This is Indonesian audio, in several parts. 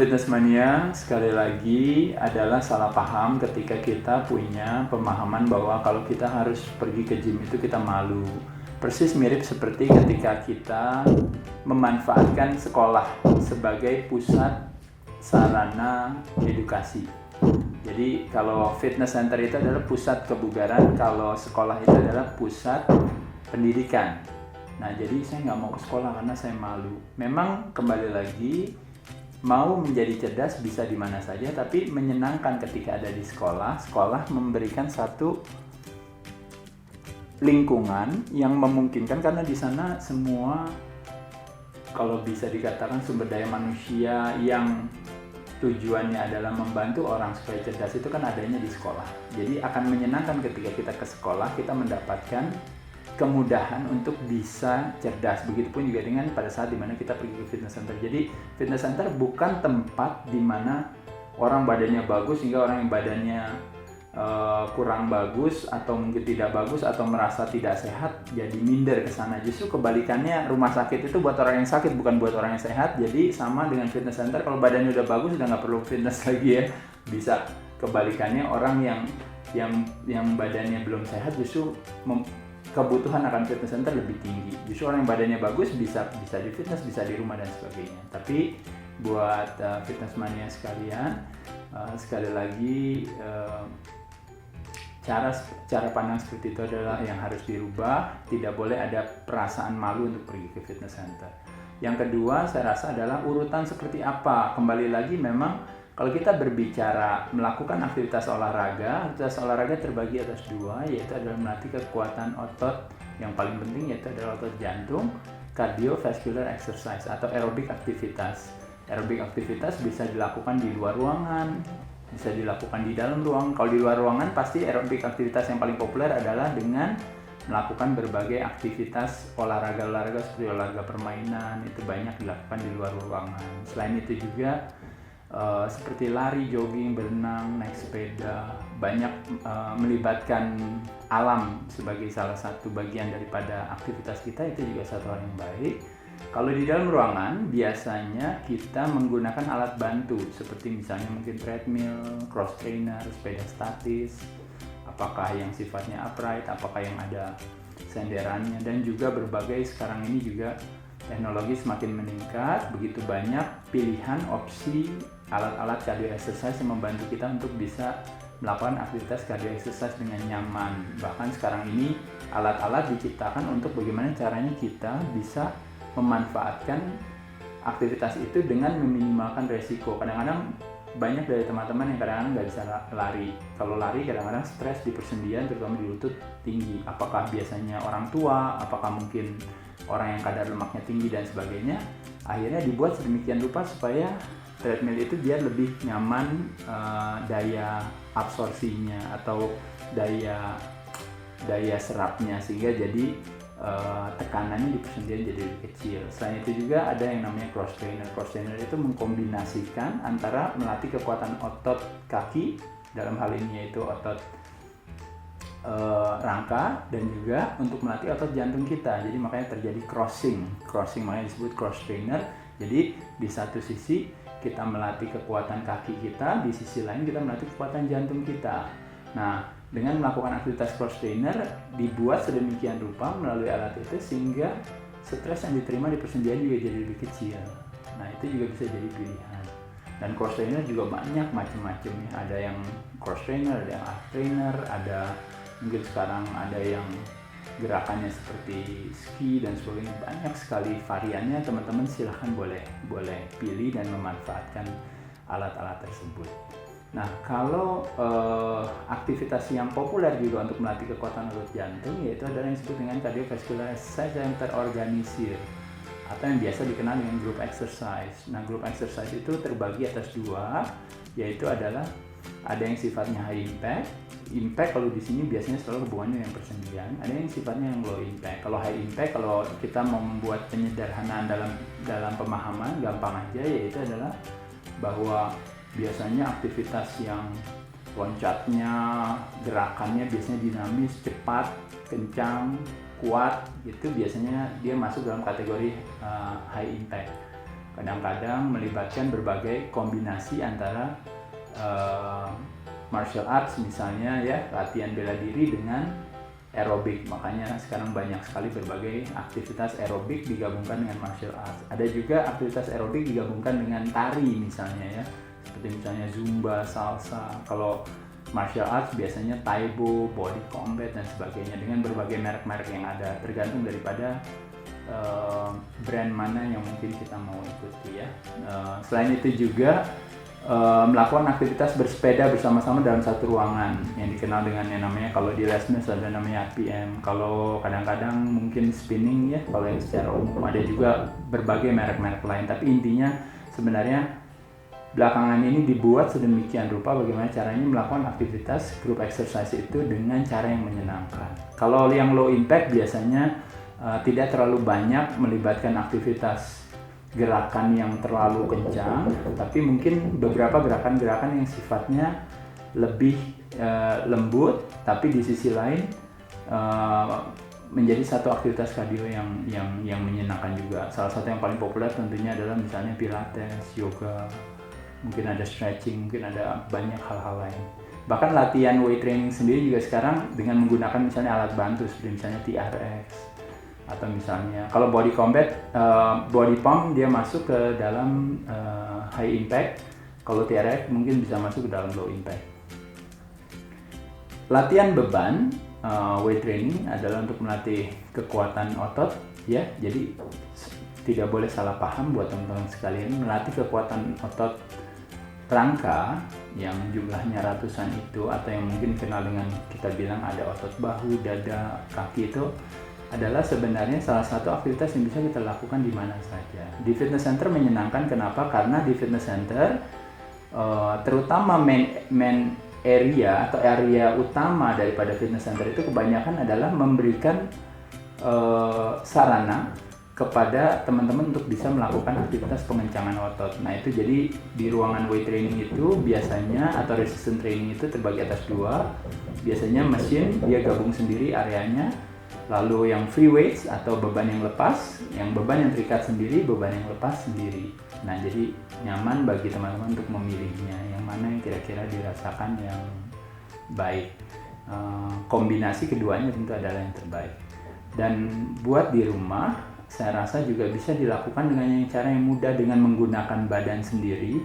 Fitness Mania, sekali lagi adalah salah paham ketika kita punya pemahaman bahwa kalau kita harus pergi ke gym itu kita malu. Persis mirip seperti ketika kita memanfaatkan sekolah sebagai pusat sarana edukasi. Jadi kalau fitness center itu adalah pusat kebugaran, kalau sekolah itu adalah pusat pendidikan. Nah, jadi saya nggak mau ke sekolah karena saya malu. Memang kembali lagi, mau menjadi cerdas bisa di mana saja, tapi menyenangkan ketika ada di sekolah. Sekolah memberikan satu lingkungan yang memungkinkan, karena di sana semua, kalau bisa dikatakan, sumber daya manusia yang tujuannya adalah membantu orang supaya cerdas itu kan adanya di sekolah. Jadi akan menyenangkan ketika kita ke sekolah, kita mendapatkan kemudahan untuk bisa cerdas. Begitupun juga dengan pada saat dimana kita pergi ke fitness center. Jadi fitness center bukan tempat dimana orang badannya bagus sehingga orang yang badannya kurang bagus atau mungkin tidak bagus atau merasa tidak sehat jadi minder ke sana. Justru kebalikannya, rumah sakit itu buat orang yang sakit, bukan buat orang yang sehat. Jadi sama dengan fitness center, kalau badannya udah bagus udah nggak perlu fitness lagi ya. Bisa kebalikannya, orang yang badannya belum sehat justru kebutuhan akan fitness center lebih tinggi. Justru orang yang badannya bagus bisa di fitness, bisa di rumah dan sebagainya. Tapi buat fitness mania sekalian, sekali lagi cara pandang seperti itu adalah yang harus dirubah. Tidak boleh ada perasaan malu untuk pergi ke fitness center. Yang kedua, saya rasa adalah urutan seperti apa. Kembali lagi, memang kalau kita berbicara melakukan aktivitas olahraga terbagi atas dua, yaitu adalah melatih kekuatan otot yang paling penting, yaitu adalah otot jantung, cardiovascular exercise atau aerobik aktivitas. Aerobik aktivitas bisa dilakukan di luar ruangan, bisa dilakukan di dalam ruangan. Kalau di luar ruangan, pasti aerobik aktivitas yang paling populer adalah dengan melakukan berbagai aktivitas olahraga seperti olahraga permainan. Itu banyak dilakukan di luar ruangan. Selain itu juga seperti lari, jogging, berenang, naik sepeda, banyak melibatkan alam sebagai salah satu bagian daripada aktivitas kita. Itu juga satu hal yang baik. Kalau di dalam ruangan, biasanya kita menggunakan alat bantu seperti misalnya mungkin treadmill, cross trainer, sepeda statis, apakah yang sifatnya upright, apakah yang ada senderannya, dan juga berbagai, sekarang ini juga teknologi semakin meningkat, begitu banyak pilihan opsi alat-alat cardio exercise yang membantu kita untuk bisa melakukan aktivitas cardio exercise dengan nyaman. Bahkan sekarang ini alat-alat diciptakan untuk bagaimana caranya kita bisa memanfaatkan aktivitas itu dengan meminimalkan resiko. Kadang-kadang banyak dari teman-teman yang kadang-kadang nggak bisa lari. Kalau lari kadang-kadang stres di persendian, terutama di lutut, tinggi. Apakah biasanya orang tua, apakah mungkin orang yang kadar lemaknya tinggi dan sebagainya. Akhirnya dibuat sedemikian rupa supaya treadmill itu biar lebih nyaman, daya absorpsinya atau daya serapnya, sehingga jadi tekanannya di persendian jadi lebih kecil. Selain itu juga ada yang namanya cross trainer. Cross trainer itu mengkombinasikan antara melatih kekuatan otot kaki, dalam hal ini yaitu otot rangka, dan juga untuk melatih otot jantung kita. Jadi makanya terjadi crossing makanya disebut cross trainer. Jadi di satu sisi kita melatih kekuatan kaki kita, di sisi lain kita melatih kekuatan jantung kita. Nah, dengan melakukan aktivitas cross trainer dibuat sedemikian rupa melalui alat itu sehingga stres yang diterima di persendian juga jadi lebih kecil. Nah, itu juga bisa jadi pilihan. Dan cross trainer juga banyak macam-macamnya. Ada yang cross trainer, ada yang arm trainer, ada mungkin sekarang ada yang gerakannya seperti ski dan sebagainya. Banyak sekali variannya. Teman-teman silahkan boleh pilih dan memanfaatkan alat-alat tersebut. Nah, kalau aktivitas yang populer juga untuk melatih kekuatan otot jantung, yaitu adalah yang disebut dengan cardiovascular exercise yang terorganisir atau yang biasa dikenal dengan group exercise. Nah, group exercise itu terbagi atas dua, yaitu adalah ada yang sifatnya high impact. Impact kalau di sini biasanya selalu hubungannya dengan persendian. Ada yang sifatnya yang low impact. Kalau high impact, kalau kita mau membuat penyederhanaan dalam pemahaman, gampang aja, yaitu adalah bahwa biasanya aktivitas yang loncatnya, gerakannya biasanya dinamis, cepat, kencang, kuat, itu biasanya dia masuk dalam kategori high impact. kadang-kadang melibatkan berbagai kombinasi antara martial arts misalnya ya, latihan bela diri dengan aerobik. Makanya sekarang banyak sekali berbagai aktivitas aerobik digabungkan dengan martial arts. Ada juga aktivitas aerobik digabungkan dengan tari misalnya ya, seperti misalnya zumba, salsa. Kalau martial arts biasanya taibo, body combat dan sebagainya, dengan berbagai merek-merek yang ada, tergantung daripada brand mana yang mungkin kita mau ikuti ya. Selain itu juga melakukan aktivitas bersepeda bersama-sama dalam satu ruangan yang dikenal dengan yang namanya, kalau di Les Mills ada namanya RPM, kalau kadang-kadang mungkin spinning ya, kalau yang secara umum ada juga berbagai merek-merek lain. Tapi intinya sebenarnya belakangan ini dibuat sedemikian rupa bagaimana caranya melakukan aktivitas group exercise itu dengan cara yang menyenangkan. Kalau yang low impact biasanya tidak terlalu banyak melibatkan aktivitas gerakan yang terlalu kencang, tapi mungkin beberapa gerakan-gerakan yang sifatnya lebih lembut, tapi di sisi lain menjadi satu aktivitas kardio yang menyenangkan juga. Salah satu yang paling populer tentunya adalah misalnya pilates, yoga, mungkin ada stretching, mungkin ada banyak hal-hal lain. Bahkan latihan weight training sendiri juga sekarang dengan menggunakan misalnya alat bantu seperti misalnya TRX, atau misalnya kalau body combat, body pump dia masuk ke dalam high impact, kalau TRX mungkin bisa masuk ke dalam low impact. Latihan beban weight training adalah untuk melatih kekuatan otot ya, jadi tidak boleh salah paham buat teman-teman sekalian. Melatih kekuatan otot rangka yang jumlahnya ratusan itu, atau yang mungkin kenal dengan kita bilang ada otot bahu, dada, kaki, itu adalah sebenarnya salah satu aktivitas yang bisa kita lakukan di mana saja. Di fitness center menyenangkan, kenapa? Karena di fitness center terutama main area atau area utama daripada fitness center itu kebanyakan adalah memberikan sarana kepada teman-teman untuk bisa melakukan aktivitas pengencangan otot. Nah itu jadi di ruangan weight training itu biasanya, atau resistance training itu terbagi atas dua. Biasanya mesin dia gabung sendiri areanya, lalu yang free weights atau beban yang lepas, yang beban yang terikat sendiri, beban yang lepas sendiri. Nah jadi nyaman bagi teman-teman untuk memilihnya, yang mana yang kira-kira dirasakan yang baik. Kombinasi keduanya tentu adalah yang terbaik. Dan buat di rumah, saya rasa juga bisa dilakukan dengan cara yang mudah, dengan menggunakan badan sendiri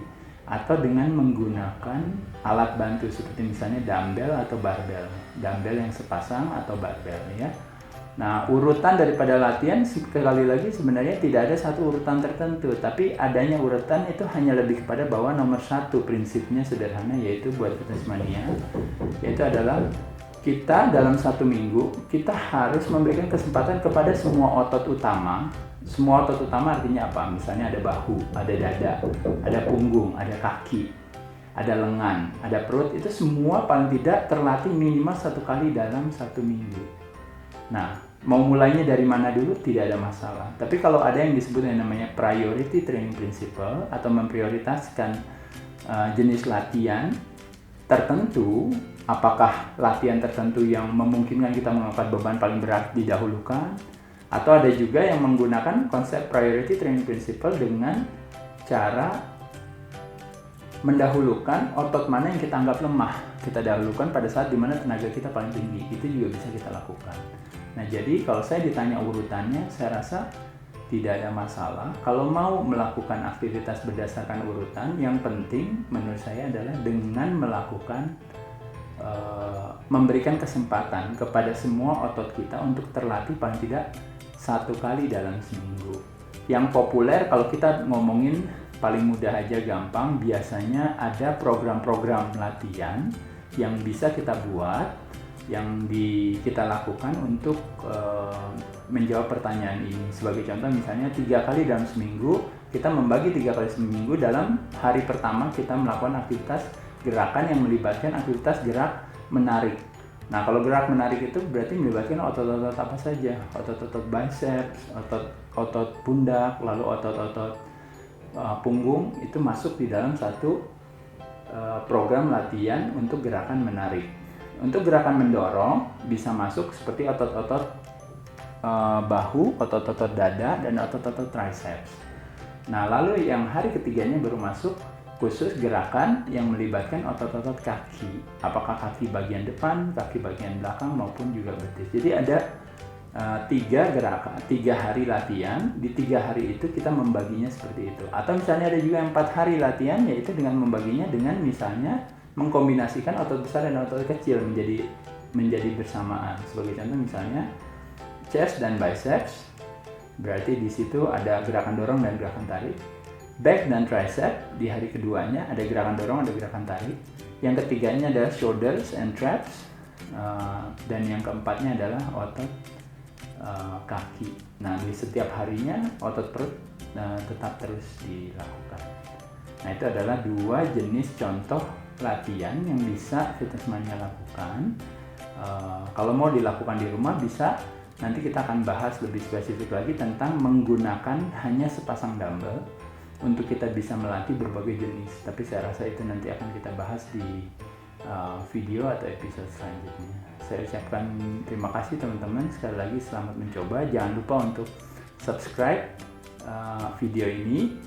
atau dengan menggunakan alat bantu seperti misalnya dumbbell atau barbell. Dumbbell yang sepasang atau barbell ya. Nah, urutan daripada latihan sekali lagi sebenarnya tidak ada satu urutan tertentu, tapi adanya urutan itu hanya lebih kepada bahwa nomor satu prinsipnya sederhana, yaitu buat fitness mania, yaitu adalah kita dalam satu minggu kita harus memberikan kesempatan kepada semua otot utama. Semua otot utama artinya apa? Misalnya ada bahu, ada dada, ada punggung, ada kaki, ada lengan, ada perut, itu semua paling tidak terlatih minimal satu kali dalam satu minggu. Nah, mau mulainya dari mana dulu tidak ada masalah. Tapi kalau ada yang disebut yang namanya priority training principle, atau memprioritaskan jenis latihan tertentu, apakah latihan tertentu yang memungkinkan kita mengangkat beban paling berat didahulukan, atau ada juga yang menggunakan konsep priority training principle dengan cara mendahulukan otot mana yang kita anggap lemah, kita dahulukan pada saat dimana tenaga kita paling tinggi. Itu juga bisa kita lakukan. Nah jadi kalau saya ditanya urutannya, saya rasa tidak ada masalah. Kalau mau melakukan aktivitas berdasarkan urutan, yang penting menurut saya adalah dengan melakukan memberikan kesempatan kepada semua otot kita untuk terlatih paling tidak satu kali dalam seminggu. Yang populer kalau kita ngomongin paling mudah aja, gampang, biasanya ada program-program latihan yang bisa kita buat, yang kita lakukan untuk menjawab pertanyaan ini. Sebagai contoh misalnya 3 kali dalam seminggu, kita membagi 3 kali seminggu. Dalam hari pertama kita melakukan aktivitas gerakan yang melibatkan aktivitas gerak menarik. Nah kalau gerak menarik itu berarti melibatkan otot-otot apa saja, otot-otot biceps, otot pundak, lalu otot-otot punggung, itu masuk di dalam satu program latihan untuk gerakan menarik. Untuk gerakan mendorong bisa masuk seperti otot-otot bahu, otot-otot dada, dan otot-otot triceps. Nah, lalu yang hari ketiganya baru masuk khusus gerakan yang melibatkan otot-otot kaki. Apakah kaki bagian depan, kaki bagian belakang, maupun juga betis. Jadi ada 3 hari latihan. Di 3 hari itu kita membaginya seperti itu. Atau misalnya ada juga 4 hari latihan, yaitu dengan membaginya dengan misalnya mengkombinasikan otot besar dan otot kecil menjadi bersamaan. Sebagai contoh misalnya chest dan biceps, berarti di situ ada gerakan dorong dan gerakan tarik. Back dan tricep, di hari keduanya ada gerakan dorong, ada gerakan tarik. Yang ketiganya adalah shoulders and traps, dan yang keempatnya adalah otot kaki. Nah, di setiap harinya otot perut tetap terus dilakukan. Nah, itu adalah 2 jenis contoh latihan yang bisa fitness mania lakukan. Kalau mau dilakukan di rumah bisa. Nanti kita akan bahas lebih spesifik lagi tentang menggunakan hanya sepasang dumbbell untuk kita bisa melatih berbagai jenis. Tapi saya rasa itu nanti akan kita bahas di video atau episode selanjutnya. Saya ucapkan terima kasih teman-teman. Sekali lagi selamat mencoba. Jangan lupa untuk subscribe video ini,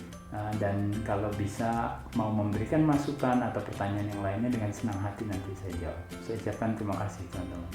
dan kalau bisa mau memberikan masukan atau pertanyaan yang lainnya dengan senang hati nanti saya jawab. Saya ucapkan terima kasih teman-teman.